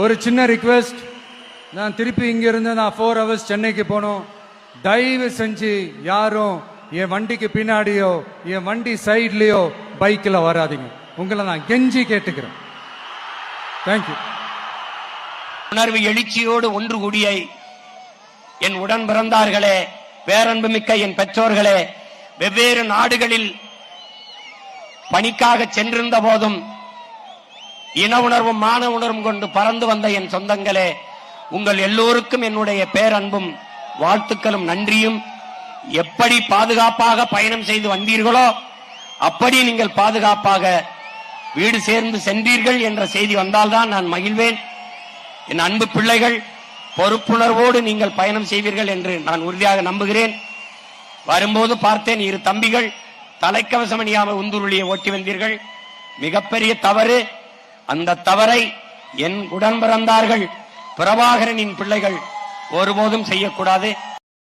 ஒரு சின்ன ரிக்வெஸ்ட், நான் திருப்பி இங்கிருந்து நான் 4 hours சென்னைக்கு போனோம். தயவு செஞ்சு யாரும் என் வண்டிக்கு பின்னாடியோ என் வண்டி சைட்லயோ பைக்கில் வராதிங்க. உங்களை நான் கெஞ்சி கேட்டுக்கிறேன். தேங்க்யூ. உணர்வு எழுச்சியோடு ஒன்று கூடிய என் உடன் பிறந்தார்களே, பேரன்பு மிக்க என் பெற்றோர்களே, வெவ்வேறு நாடுகளில் பணிக்காக சென்றிருந்த போதும் இன உணர்வும் மான உணர்வும் கொண்டு பறந்து வந்த என் சொந்தங்களே, உங்கள் எல்லோருக்கும் என்னுடைய பேரன்பும் வாழ்த்துக்களும் நன்றியும். எப்படி பாதுகாப்பாக பயணம் செய்து வந்தீர்களோ அப்படி நீங்கள் பாதுகாப்பாக வீடு சேர்ந்து சென்றீர்கள் என்ற செய்தி வந்தால்தான் நான் மகிழ்வேன். என் அன்பு பிள்ளைகள், பொறுப்புணர்வோடு நீங்கள் பயணம் செய்வீர்கள் என்று நான் உறுதியாக நம்புகிறேன். வரும்போது பார்த்தேன், 2 தம்பிகள் தலைக்கவசம் அணியாமல் உந்துருளியை ஓட்டி வந்தீர்கள். மிகப்பெரிய தவறு. அந்த தவறை என் உடன் பிறந்தார்கள் பிரபாகரனின் பிள்ளைகள் ஒருபோதும் செய்யக்கூடாது.